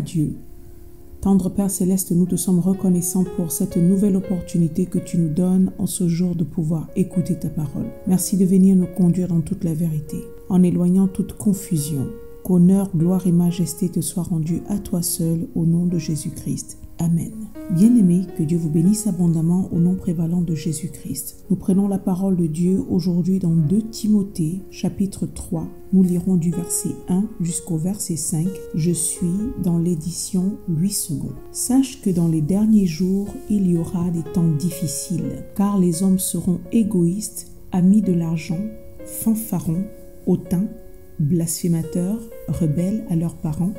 Dieu. Tendre Père Céleste, nous te sommes reconnaissants pour cette nouvelle opportunité que tu nous donnes en ce jour de pouvoir écouter ta parole. Merci de venir nous conduire dans toute la vérité, en éloignant toute confusion. Qu'honneur, gloire et majesté te soient rendus à toi seul, au nom de Jésus-Christ. Amen. Bien-aimés, que Dieu vous bénisse abondamment au nom prévalant de Jésus-Christ. Nous prenons la parole de Dieu aujourd'hui dans 2 Timothée, chapitre 3. Nous lirons du verset 1 jusqu'au verset 5. Je suis dans l'édition Louis II. Sache que dans les derniers jours, il y aura des temps difficiles, car les hommes seront égoïstes, amis de l'argent, fanfarons, hautains, blasphémateurs, rebelles à leurs parents,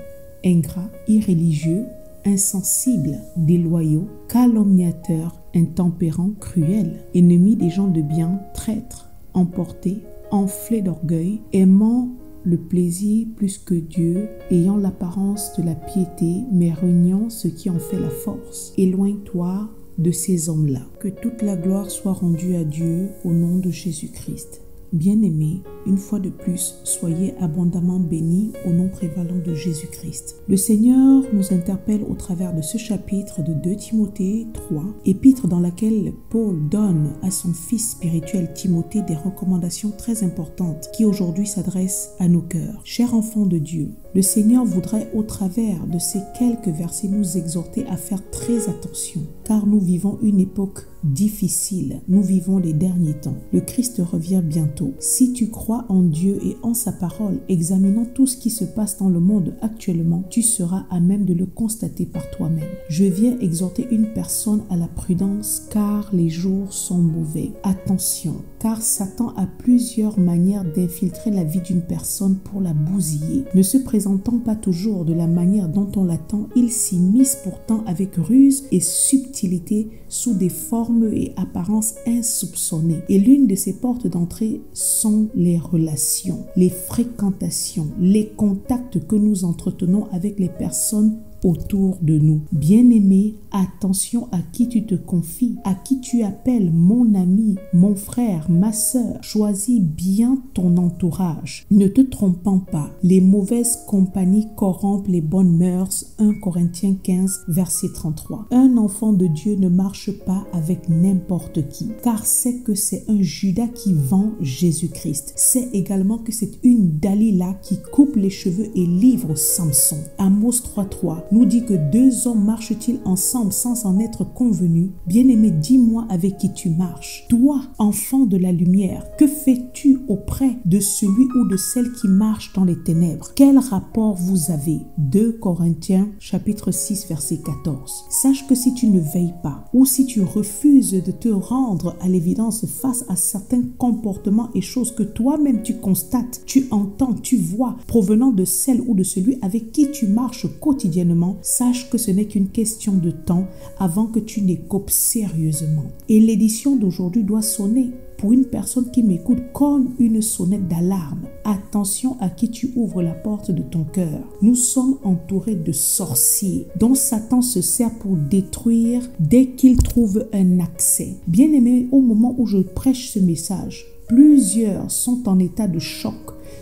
ingrats, irréligieux, insensibles, déloyaux, calomniateurs, intempérants, cruels, ennemis des gens de bien, traîtres, emportés, enflés d'orgueil, aimant le plaisir plus que Dieu, ayant l'apparence de la piété, mais reniant ce qui en fait la force. Éloigne-toi de ces hommes-là. Que toute la gloire soit rendue à Dieu au nom de Jésus-Christ. Bien-aimés, une fois de plus, soyez abondamment bénis au nom prévalant de Jésus-Christ. Le Seigneur nous interpelle au travers de ce chapitre de 2 Timothée 3, épître dans laquelle Paul donne à son fils spirituel Timothée des recommandations très importantes qui aujourd'hui s'adressent à nos cœurs. Chers enfants de Dieu, le Seigneur voudrait au travers de ces quelques versets nous exhorter à faire très attention, car nous vivons une époque difficile, nous vivons les derniers temps. Le Christ revient bientôt. Si tu crois en Dieu et en sa parole, examinant tout ce qui se passe dans le monde actuellement, tu seras à même de le constater par toi-même. Je viens exhorter une personne à la prudence, car les jours sont mauvais. Attention, car Satan a plusieurs manières d'infiltrer la vie d'une personne pour la bousiller. Ne se présentant pas toujours de la manière dont on l'attend, il s'immisce pourtant avec ruse et subtilité sous des formes et apparences insoupçonnées. Et l'une de ces portes d'entrée sont les relations, les fréquentations, les contacts que nous entretenons avec les personnes autour de nous. Bien-aimé, attention à qui tu te confies, à qui tu appelles mon ami, mon frère, ma sœur. Choisis bien ton entourage. Ne te trompant pas, les mauvaises compagnies corrompent les bonnes mœurs. 1 Corinthiens 15, verset 33. Un enfant de Dieu ne marche pas avec n'importe qui, car c'est que c'est un Judas qui vend Jésus-Christ. C'est également que c'est une Dalila qui coupe les cheveux et livre Samson. Amos 3.3 nous dit que 2 hommes marchent-ils ensemble sans en être convenus? Bien-aimé, dis-moi avec qui tu marches. Toi, enfant de la lumière, que fais-tu auprès de celui ou de celle qui marche dans les ténèbres? Quel rapport vous avez? 2 Corinthiens chapitre 6 verset 14. Sache que si tu ne veilles pas ou si tu refuses de te rendre à l'évidence face à certains comportements et choses que toi-même tu constates, tu entends, tu vois, provenant de celle ou de celui avec qui tu marches quotidiennement, sache que ce n'est qu'une question de temps avant que tu n'écopes sérieusement. Et l'édition d'aujourd'hui doit sonner pour une personne qui m'écoute comme une sonnette d'alarme. Attention à qui tu ouvres la porte de ton cœur. Nous sommes entourés de sorciers dont Satan se sert pour détruire dès qu'il trouve un accès. Bien-aimé, au moment où je prêche ce message, plusieurs sont en état de choc,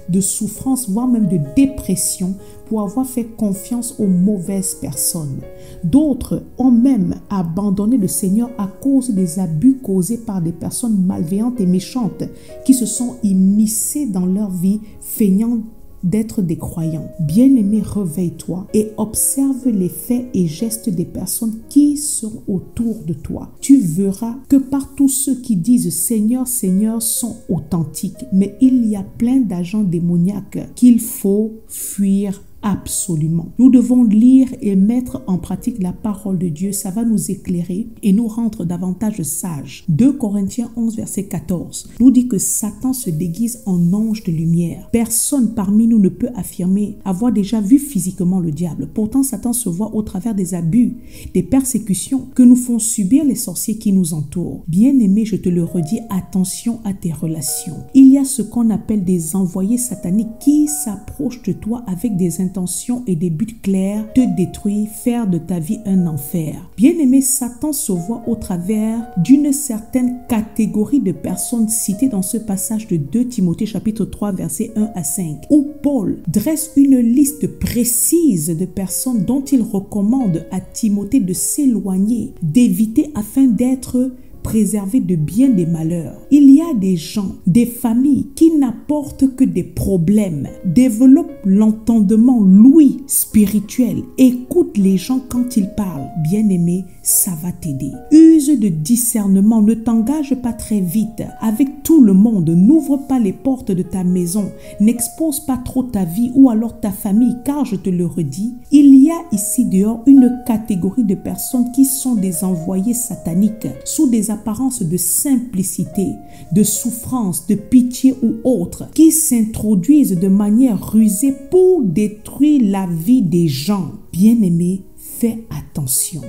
de souffrance, voire même de dépression pour avoir fait confiance aux mauvaises personnes. D'autres ont même abandonné le Seigneur à cause des abus causés par des personnes malveillantes et méchantes qui se sont immiscées dans leur vie, feignant d'être des croyants. Bien-aimé, réveille-toi et observe les faits et gestes des personnes qui sont autour de toi. Tu verras que partout ceux qui disent Seigneur, Seigneur sont authentiques, mais il y a plein d'agents démoniaques qu'il faut fuir absolument. Nous devons lire et mettre en pratique la parole de Dieu. Ça va nous éclairer et nous rendre davantage sages. 2 Corinthiens 11, verset 14 nous dit que Satan se déguise en ange de lumière. Personne parmi nous ne peut affirmer avoir déjà vu physiquement le diable. Pourtant, Satan se voit au travers des abus, des persécutions que nous font subir les sorciers qui nous entourent. Bien-aimé, je te le redis, attention à tes relations. Il y a ce qu'on appelle des envoyés sataniques qui s'approchent de toi avec des intentions intentions et des buts clairs te détruire, faire de ta vie un enfer. Bien-aimé, Satan se voit au travers d'une certaine catégorie de personnes citées dans ce passage de 2 Timothée chapitre 3 versets 1 à 5, où Paul dresse une liste précise de personnes dont il recommande à Timothée de s'éloigner, d'éviter afin d'être préserver de bien des malheurs. Il y a des gens, des familles qui n'apportent que des problèmes. Développe l'entendement, l'ouïe spirituel. Écoute les gens quand ils parlent. Bien-aimé, ça va t'aider. Use de discernement. Ne t'engage pas très vite avec tout le monde. N'ouvre pas les portes de ta maison. N'expose pas trop ta vie ou alors ta famille, car je te le redis, il y a ici dehors une catégorie de personnes qui sont des envoyés sataniques sous des apparence de simplicité, de souffrance, de pitié ou autre, qui s'introduisent de manière rusée pour détruire la vie des gens. Bien-aimé, fais attention.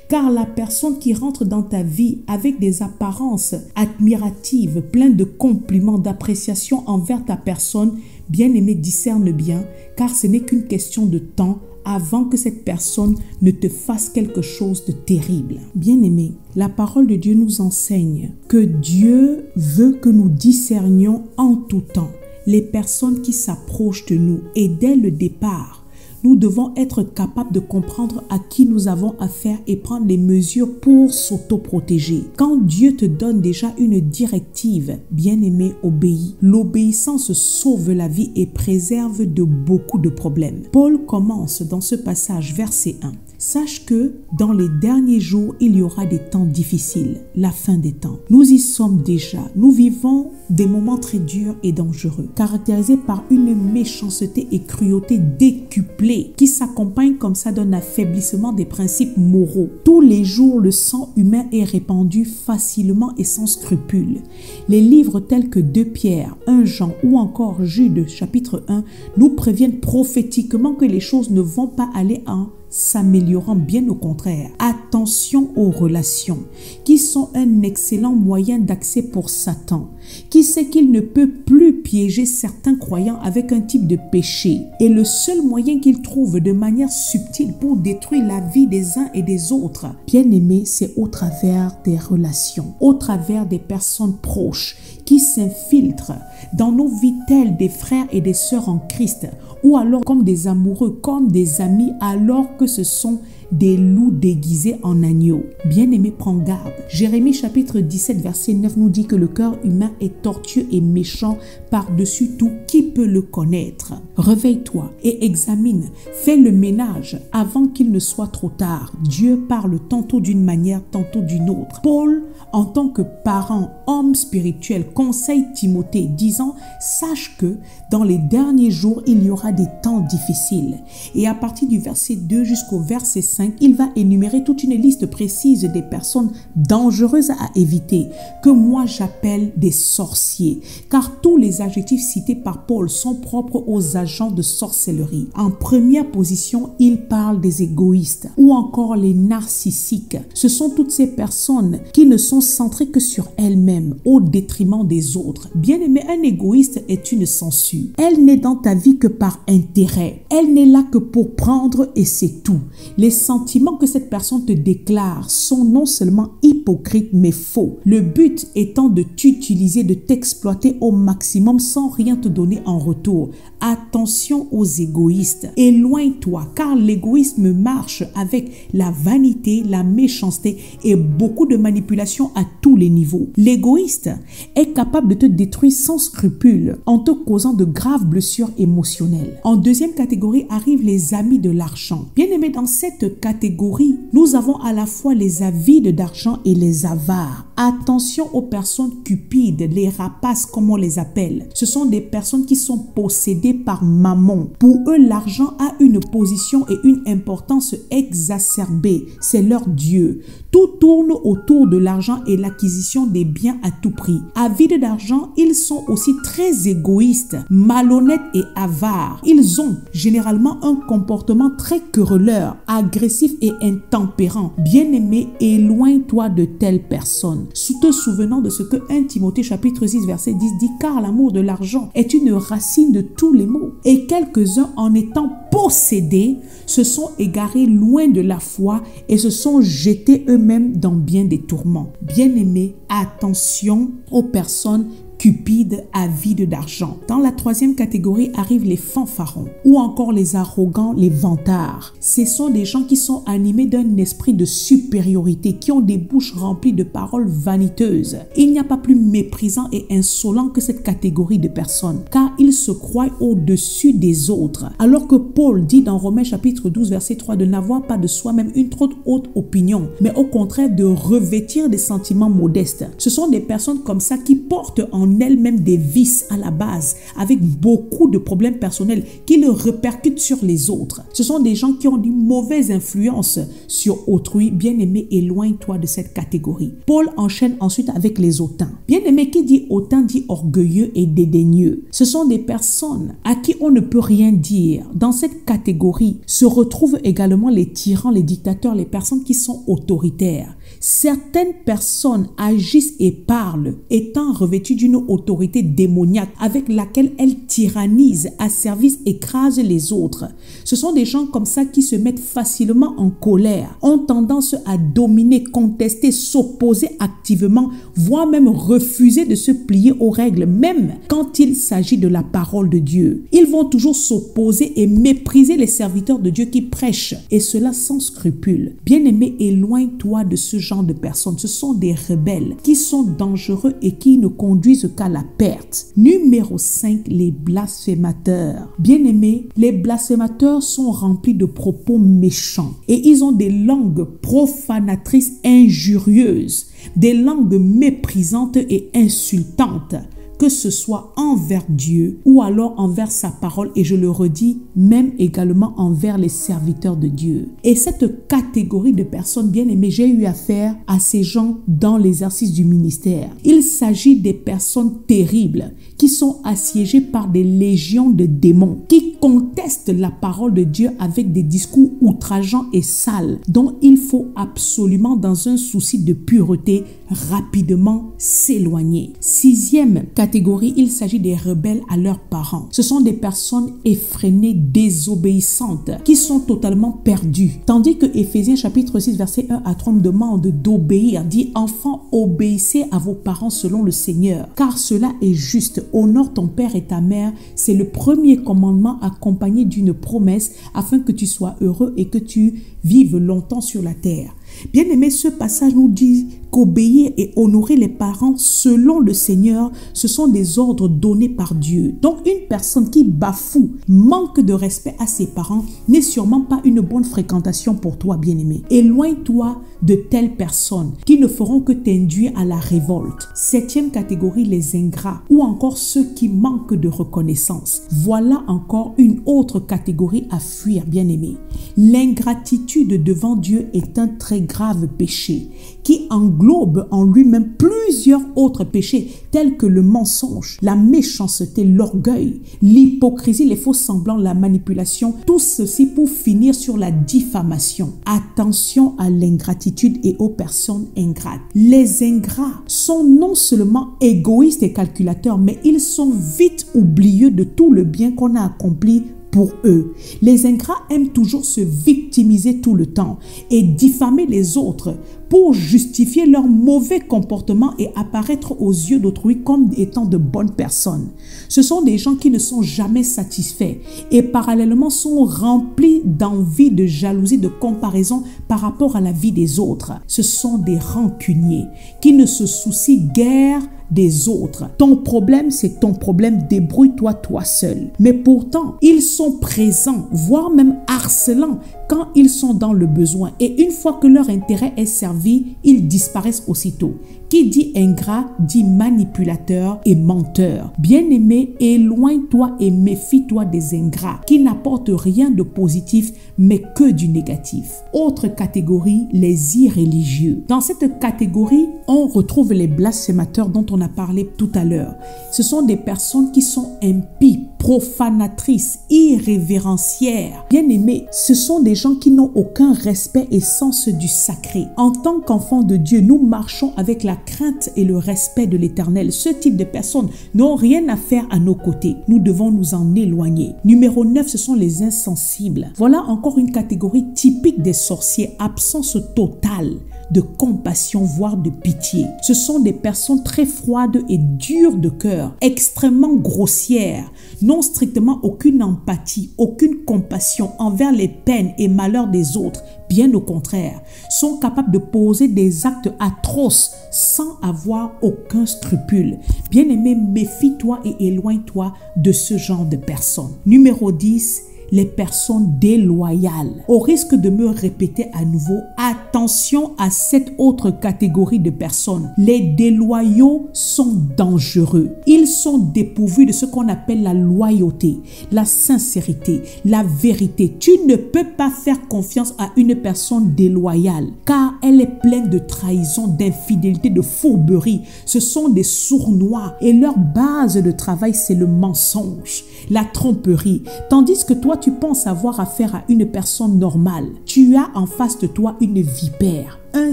Car la personne qui rentre dans ta vie avec des apparences admiratives, pleines de compliments, d'appréciation envers ta personne, bien-aimé, discerne bien, car ce n'est qu'une question de temps avant que cette personne ne te fasse quelque chose de terrible. Bien-aimé, la parole de Dieu nous enseigne que Dieu veut que nous discernions en tout temps les personnes qui s'approchent de nous. Et dès le départ, nous devons être capables de comprendre à qui nous avons affaire et prendre les mesures pour s'auto-protéger. Quand Dieu te donne déjà une directive, bien-aimé, obéis. L'obéissance sauve la vie et préserve de beaucoup de problèmes. Paul commence dans ce passage, verset 1. Sache que dans les derniers jours, il y aura des temps difficiles, la fin des temps. Nous y sommes déjà. Nous vivons des moments très durs et dangereux, caractérisés par une méchanceté et cruauté décuplée qui s'accompagne comme ça d'un affaiblissement des principes moraux. Tous les jours, le sang humain est répandu facilement et sans scrupule. Les livres tels que 2 Pierre, 1 Jean ou encore Jude chapitre 1 nous préviennent prophétiquement que les choses ne vont pas aller en s'améliorant, bien au contraire. Attention aux relations qui sont un excellent moyen d'accès pour Satan, qui sait qu'il ne peut plus piéger certains croyants avec un type de péché. Et le seul moyen qu'il trouve de manière subtile pour détruire la vie des uns et des autres, bien aimé, c'est au travers des relations, au travers des personnes proches qui s'infiltrent dans nos vies telles des frères et des sœurs en Christ, ou alors comme des amoureux, comme des amis, alors que ce sont des loups déguisés en agneaux. Bien-aimé, prends garde. Jérémie chapitre 17 verset 9 nous dit que le cœur humain est tortueux et méchant par-dessus tout. Qui peut le connaître? Réveille-toi et examine. Fais le ménage avant qu'il ne soit trop tard. Dieu parle tantôt d'une manière, tantôt d'une autre. Paul, en tant que parent, homme spirituel, conseille Timothée disant « Sache que dans les derniers jours, il y aura des temps difficiles. » Et à partir du verset 2 jusqu'au verset 5, il va énumérer toute une liste précise des personnes dangereuses à éviter, que moi j'appelle des sorciers, car tous les adjectifs cités par Paul sont propres aux agents de sorcellerie. En première position, il parle des égoïstes ou encore les narcissiques. Ce sont toutes ces personnes qui ne sont centrées que sur elles-mêmes au détriment des autres. Bien aimé, un égoïste est une sangsue. Elle n'est dans ta vie que par intérêt. Elle n'est là que pour prendre et c'est tout. Les sentiments que cette personne te déclare sont non seulement hypocrites mais faux. Le but étant de t'utiliser, de t'exploiter au maximum sans rien te donner en retour. Attention aux égoïstes. Éloigne-toi car l'égoïsme marche avec la vanité, la méchanceté et beaucoup de manipulation à tous les niveaux. L'égoïste est capable de te détruire sans scrupule en te causant de graves blessures émotionnelles. En deuxième catégorie arrivent les amis de l'argent. Bien aimé, dans cette catégorie, nous avons à la fois les avides d'argent et les avares. Attention aux personnes cupides, les rapaces comme on les appelle. Ce sont des personnes qui sont possédées par mammon. Pour eux, l'argent a une position et une importance exacerbée. C'est leur Dieu. Tout tourne autour de l'argent et l'acquisition des biens à tout prix. Avides d'argent, ils sont aussi très égoïstes, malhonnêtes et avares. Ils ont généralement un comportement très querelleur, agressif et intempérant. Bien-aimé, éloigne-toi de telles personnes. Te souvenant de ce que 1 Timothée chapitre 6 verset 10 dit, car l'amour de l'argent est une racine de tous les maux et quelques-uns en étant possédés, se sont égarés loin de la foi et se sont jetés eux-mêmes dans bien des tourments. Bien-aimés, attention aux personnes cupides, avides d'argent. Dans la troisième catégorie arrivent les fanfarons ou encore les arrogants, les vantards. Ce sont des gens qui sont animés d'un esprit de supériorité, qui ont des bouches remplies de paroles vaniteuses. Il n'y a pas plus méprisant et insolent que cette catégorie de personnes, car ils se croient au-dessus des autres. Alors que Paul dit dans Romains chapitre 12 verset 3 de n'avoir pas de soi-même une trop haute opinion, mais au contraire de revêtir des sentiments modestes. Ce sont des personnes comme ça qui portent en elles-mêmes des vices à la base, avec beaucoup de problèmes personnels qui le répercutent sur les autres. Ce sont des gens qui ont une mauvaise influence sur autrui. Bien-aimé, éloigne-toi de cette catégorie. Paul enchaîne ensuite avec les hautains. Bien-aimé, qui dit hautain dit orgueilleux et dédaigneux. Ce sont des personnes à qui on ne peut rien dire. Dans cette catégorie se retrouvent également les tyrans, les dictateurs, les personnes qui sont autoritaires. Certaines personnes agissent et parlent étant revêtues d'une autorité démoniaque avec laquelle elles tyrannisent, asservissent, écrasent les autres. Ce sont des gens comme ça qui se mettent facilement en colère, ont tendance à dominer, contester, s'opposer activement, voire même refuser de se plier aux règles, même quand il s'agit de la parole de Dieu. Ils vont toujours s'opposer et mépriser les serviteurs de Dieu qui prêchent, et cela sans scrupule. Bien-aimé, éloigne-toi de ce genre de personnes. Ce sont des rebelles qui sont dangereux et qui ne conduisent qu'à la perte. Numéro 5, les blasphémateurs. Bien-aimés, les blasphémateurs sont remplis de propos méchants et ils ont des langues profanatrices injurieuses, des langues méprisantes et insultantes, que ce soit envers Dieu ou alors envers sa parole, et je le redis, même également envers les serviteurs de Dieu. Et cette catégorie de personnes, bien aimées, j'ai eu affaire à ces gens dans l'exercice du ministère. Il s'agit des personnes terribles qui sont assiégées par des légions de démons, qui contestent la parole de Dieu avec des discours outrageants et sales, dont il faut absolument, dans un souci de pureté, rapidement s'éloigner. Sixième catégorie, il s'agit des rebelles à leurs parents. Ce sont des personnes effrénées, désobéissantes, qui sont totalement perdues. Tandis que Éphésiens chapitre 6 verset 1 à 3 nous demande d'obéir, dit: enfants, obéissez à vos parents selon le Seigneur, car cela est juste. Honore ton père et ta mère. C'est le premier commandement accompagné d'une promesse afin que tu sois heureux et que tu vives longtemps sur la terre. Bien-aimé, ce passage nous dit qu'obéir et honorer les parents selon le Seigneur, ce sont des ordres donnés par Dieu. Donc, une personne qui bafoue, manque de respect à ses parents n'est sûrement pas une bonne fréquentation pour toi, bien-aimé. Éloigne-toi de telles personnes qui ne feront que t'induire à la révolte. Septième catégorie, les ingrats ou encore ceux qui manquent de reconnaissance. Voilà encore une autre catégorie à fuir, bien-aimé. L'ingratitude devant Dieu est un très grave péché qui englobe en lui-même plusieurs autres péchés tels que le mensonge, la méchanceté, l'orgueil, l'hypocrisie, les faux semblants, la manipulation, tout ceci pour finir sur la diffamation. Attention à l'ingratitude et aux personnes ingrates. Les ingrats sont non seulement égoïstes et calculateurs, mais ils sont vite oublieux de tout le bien qu'on a accompli pour eux. Les ingrats aiment toujours se victimiser tout le temps et diffamer les autres pour justifier leur mauvais comportement et apparaître aux yeux d'autrui comme étant de bonnes personnes. Ce sont des gens qui ne sont jamais satisfaits et parallèlement sont remplis d'envie, de jalousie, de comparaison par rapport à la vie des autres. Ce sont des rancuniers qui ne se soucient guère des autres. Ton problème, c'est ton problème, débrouille-toi toi seul. Mais pourtant, ils sont présents, voire même harcelants quand ils sont dans le besoin. Et une fois que leur intérêt est servi, ils disparaissent aussitôt. Qui dit ingrat dit manipulateur et menteur. Bien-aimé, éloigne-toi et méfie-toi des ingrats qui n'apportent rien de positif mais que du négatif. Autre catégorie, les irréligieux. Dans cette catégorie, on retrouve les blasphémateurs dont on a parlé tout à l'heure. Ce sont des personnes qui sont impies, profanatrices, irrévérencières. Bien-aimés, ce sont des gens qui n'ont aucun respect et sens du sacré. En tant qu'enfants de Dieu, nous marchons avec la crainte et le respect de l'Éternel. Ce type de personnes n'ont rien à faire à nos côtés. Nous devons nous en éloigner. Numéro 9, ce sont les insensibles. Voilà encore une catégorie typique des sorciers, absence totale de compassion, voire de pitié. Ce sont des personnes très froides et dures de cœur, extrêmement grossières, n'ont strictement aucune empathie, aucune compassion envers les peines et malheurs des autres. Bien au contraire, sont capables de poser des actes atroces sans avoir aucun scrupule. Bien-aimé, méfie-toi et éloigne-toi de ce genre de personnes. Numéro 10, les personnes déloyales. Au risque de me répéter à nouveau, attention à cette autre catégorie de personnes. Les déloyaux sont dangereux. Ils sont dépourvus de ce qu'on appelle la loyauté, la sincérité, la vérité. Tu ne peux pas faire confiance à une personne déloyale car elle est pleine de trahison, d'infidélité, de fourberie. Ce sont des sournois et leur base de travail, c'est le mensonge, la tromperie. Tandis que toi, tu penses avoir affaire à une personne normale. Tu as en face de toi une vipère, un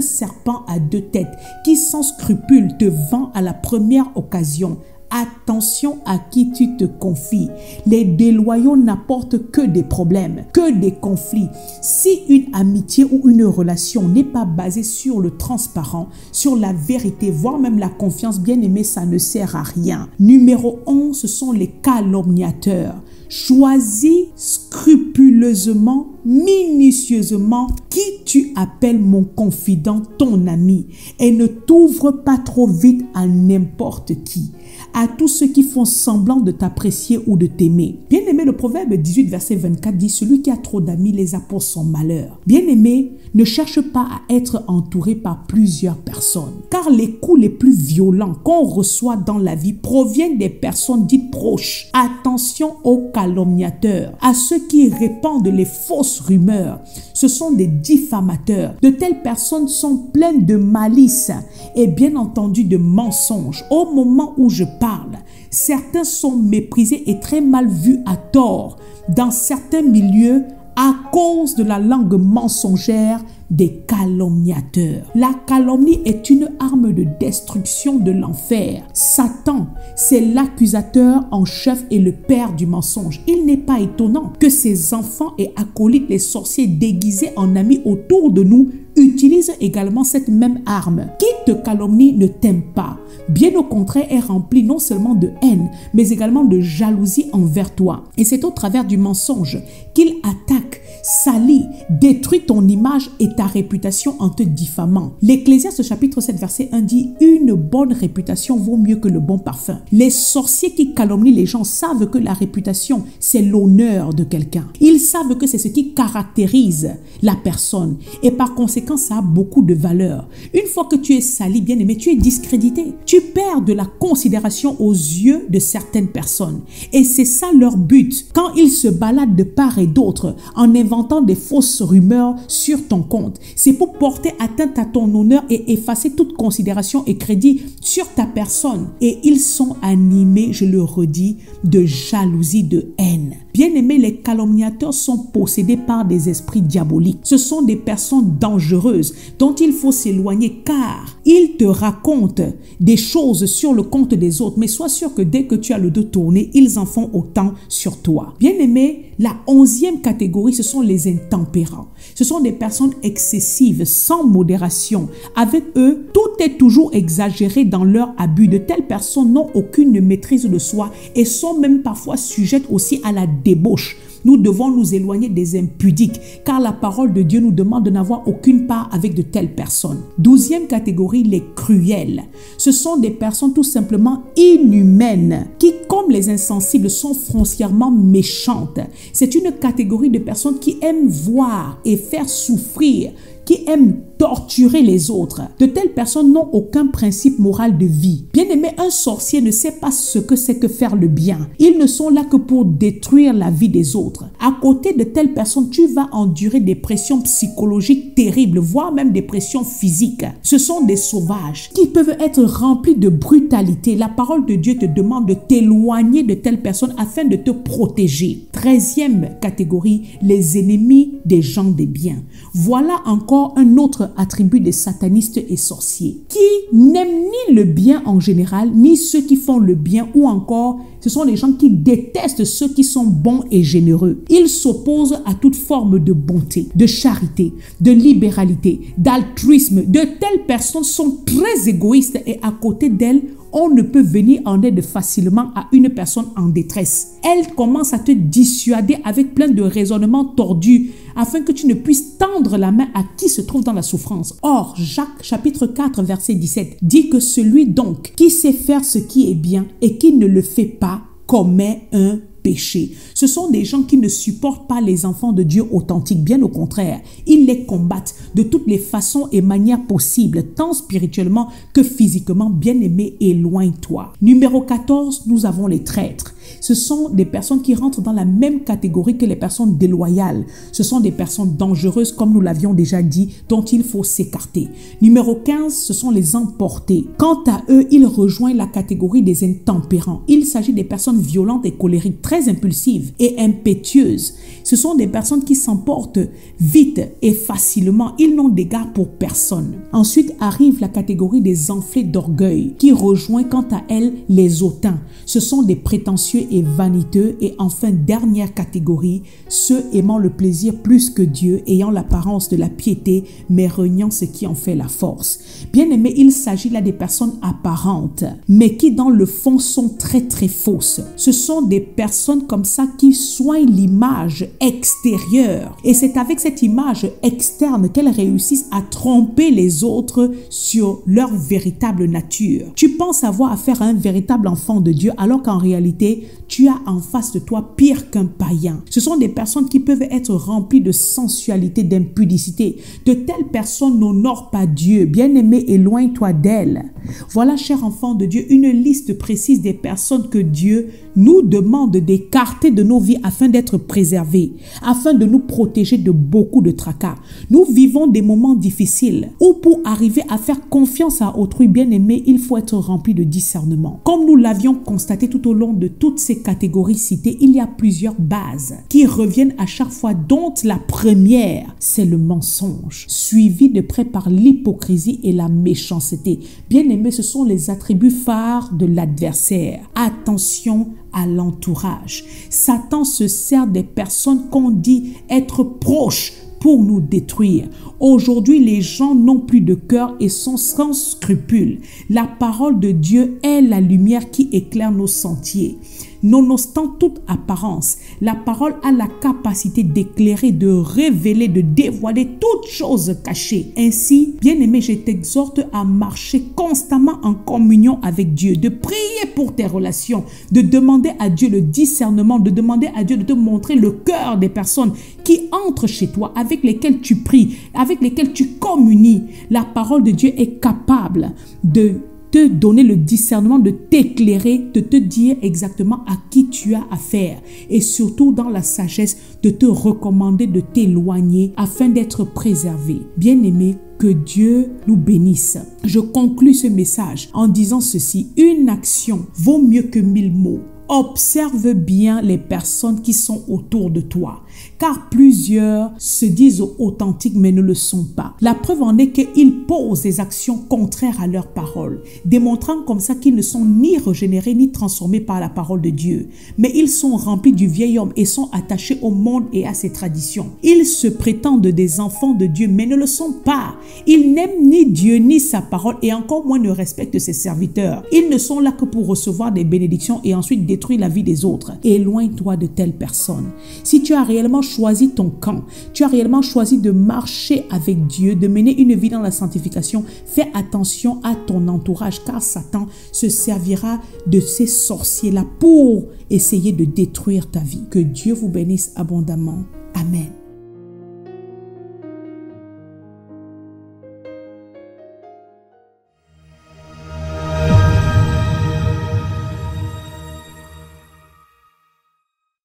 serpent à deux têtes qui sans scrupule te vend à la première occasion. Attention à qui tu te confies. Les déloyaux n'apportent que des problèmes, que des conflits. Si une amitié ou une relation n'est pas basée sur le transparent, sur la vérité, voire même la confiance, bien aimé, ça ne sert à rien. Numéro 11, ce sont les calomniateurs. Choisis scrupuleusement, minutieusement qui tu appelles mon confident, ton ami, et ne t'ouvre pas trop vite à n'importe qui, à tous ceux qui font semblant de t'apprécier ou de t'aimer. Bien-aimé, le proverbe 18, verset 24 dit « Celui qui a trop d'amis les a pour son malheur ». Bien-aimé, ne cherche pas à être entouré par plusieurs personnes, car les coups les plus violents qu'on reçoit dans la vie proviennent des personnes dites proches. Attention aux calomniateurs, à ceux qui répandent les fausses rumeurs. Ce sont des diffamateurs. De telles personnes sont pleines de malice et bien entendu de mensonges. Au moment où je parle, certains sont méprisés et très mal vus à tort dans certains milieux à cause de la langue mensongère des calomniateurs. La calomnie est une arme de destruction de l'enfer. Satan, c'est l'accusateur en chef et le père du mensonge. Il n'est pas étonnant que ses enfants et acolytes, les sorciers déguisés en amis autour de nous, utilisent également cette même arme. Qui te calomnie ne t'aime pas. Bien au contraire, est rempli non seulement de haine, mais également de jalousie envers toi. Et c'est au travers du mensonge qu'il attaque, salit, détruit ton image et ta réputation en te diffamant. L'Ecclésiaste chapitre 7 verset 1 dit « Une bonne réputation vaut mieux que le bon parfum ». Les sorciers qui calomnient les gens savent que la réputation, c'est l'honneur de quelqu'un. Ils savent que c'est ce qui caractérise la personne et par conséquent, ça a beaucoup de valeur. Une fois que tu es sali, bien aimé, tu es discrédité. Tu perds de la considération aux yeux de certaines personnes. Et c'est ça leur but. Quand ils se baladent de part et d'autre en inventant des fausses rumeurs sur ton compte, c'est pour porter atteinte à ton honneur et effacer toute considération et crédit sur ta personne. Et ils sont animés, je le redis, de jalousie, de haine. Bien aimé, les calomniateurs sont possédés par des esprits diaboliques. Ce sont des personnes dangereuses dont il faut s'éloigner car ils te racontent des choses sur le compte des autres, mais sois sûr que dès que tu as le dos tourné, ils en font autant sur toi. Bien aimé, la 11e catégorie, ce sont les intempérants. Ce sont des personnes excessives, sans modération. Avec eux, tout est toujours exagéré dans leur abus. De telles personnes n'ont aucune maîtrise de soi et sont même parfois sujettes aussi à la débauche. Nous devons nous éloigner des impudiques car la parole de Dieu nous demande de n'avoir aucune part avec de telles personnes. 12e catégorie, les cruels. Ce sont des personnes tout simplement inhumaines qui, comme les insensibles, sont foncièrement méchantes. C'est une catégorie de personnes qui aiment voir et faire souffrir qui aiment torturer les autres. De telles personnes n'ont aucun principe moral de vie. Bien aimé, un sorcier ne sait pas ce que c'est que faire le bien. Ils ne sont là que pour détruire la vie des autres. À côté de telles personnes, tu vas endurer des pressions psychologiques terribles, voire même des pressions physiques. Ce sont des sauvages qui peuvent être remplis de brutalité. La parole de Dieu te demande de t'éloigner de telles personnes afin de te protéger. 13e catégorie, les ennemis des gens des biens. Voilà encore un autre attribut des satanistes et sorciers qui n'aiment ni le bien en général, ni ceux qui font le bien, ou encore ce sont les gens qui détestent ceux qui sont bons et généreux. Ils s'opposent à toute forme de bonté, de charité, de libéralité, d'altruisme. De telles personnes sont très égoïstes et à côté d'elles, on ne peut venir en aide facilement à une personne en détresse. Elle commence à te dissuader avec plein de raisonnements tordus afin que tu ne puisses tendre la main à qui se trouve dans la souffrance. Or, Jacques chapitre 4 verset 17 dit que celui donc qui sait faire ce qui est bien et qui ne le fait pas commet un péché. Ce sont des gens qui ne supportent pas les enfants de Dieu authentiques, bien au contraire. Ils les combattent de toutes les façons et manières possibles, tant spirituellement que physiquement. Bien-aimé, éloigne-toi. Numéro 14, nous avons les traîtres. Ce sont des personnes qui rentrent dans la même catégorie que les personnes déloyales. Ce sont des personnes dangereuses, comme nous l'avions déjà dit, dont il faut s'écarter. Numéro 15, ce sont les emportés. Quant à eux, ils rejoignent la catégorie des intempérants. Il s'agit des personnes violentes et colériques, très impulsives et impétueuses. Ce sont des personnes qui s'emportent vite et facilement. Ils n'ont d'égard pour personne. Ensuite arrive la catégorie des enflés d'orgueil, qui rejoint quant à elle les hautains. Ce sont des prétentieux et vaniteux. Et enfin, dernière catégorie, ceux aimant le plaisir plus que Dieu, ayant l'apparence de la piété, mais reniant ce qui en fait la force. Bien aimé, il s'agit là des personnes apparentes, mais qui dans le fond sont très très fausses. Ce sont des personnes comme ça qui soignent l'image extérieure. Et c'est avec cette image externe qu'elles réussissent à tromper les autres sur leur véritable nature. Tu penses avoir affaire à un véritable enfant de Dieu alors qu'en réalité, tu as en face de toi pire qu'un païen. Ce sont des personnes qui peuvent être remplies de sensualité, d'impudicité. De telles personnes n'honorent pas Dieu. Bien-aimé, éloigne-toi d'elles. Voilà, cher enfant de Dieu, une liste précise des personnes que Dieu nous demande d'écarter de nos vies afin d'être préservés, afin de nous protéger de beaucoup de tracas. Nous vivons des moments difficiles où pour arriver à faire confiance à autrui, bien-aimé, il faut être rempli de discernement. Comme nous l'avions constaté tout au long de toutes ces catégories citées, il y a plusieurs bases qui reviennent à chaque fois, dont la première, c'est le mensonge, suivi de près par l'hypocrisie et la méchanceté. Bien-aimé, ce sont les attributs phares de l'adversaire. Attention à l'entourage. Satan se sert des personnes qu'on dit être proches pour nous détruire. Aujourd'hui, les gens n'ont plus de cœur et sont sans scrupules. La parole de Dieu est la lumière qui éclaire nos sentiers. Nonobstant toute apparence, la parole a la capacité d'éclairer, de révéler, de dévoiler toutes choses cachées. Ainsi, bien-aimé, je t'exhorte à marcher constamment en communion avec Dieu, de prier pour tes relations, de demander à Dieu le discernement, de demander à Dieu de te montrer le cœur des personnes qui entrent chez toi, avec lesquelles tu pries, avec lesquelles tu communies. La parole de Dieu est capable de te donner le discernement, de t'éclairer, de te dire exactement à qui tu as affaire et surtout dans la sagesse de te recommander de t'éloigner afin d'être préservé. Bien-aimé, que Dieu nous bénisse. Je conclus ce message en disant ceci: une action vaut mieux que 1000 mots. Observe bien les personnes qui sont autour de toi, car plusieurs se disent authentiques mais ne le sont pas. La preuve en est qu'ils posent des actions contraires à leurs paroles, démontrant comme ça qu'ils ne sont ni régénérés ni transformés par la parole de Dieu, mais ils sont remplis du vieil homme et sont attachés au monde et à ses traditions. Ils se prétendent des enfants de Dieu mais ne le sont pas. Ils n'aiment ni Dieu ni sa parole et encore moins ne respectent ses serviteurs. Ils ne sont là que pour recevoir des bénédictions et ensuite détruire la vie des autres. Éloigne-toi de telles personnes. Si tu as réellement choisi ton camp, tu as réellement choisi de marcher avec Dieu, de mener une vie dans la sanctification, fais attention à ton entourage, car Satan se servira de ces sorciers-là pour essayer de détruire ta vie. Que Dieu vous bénisse abondamment. Amen.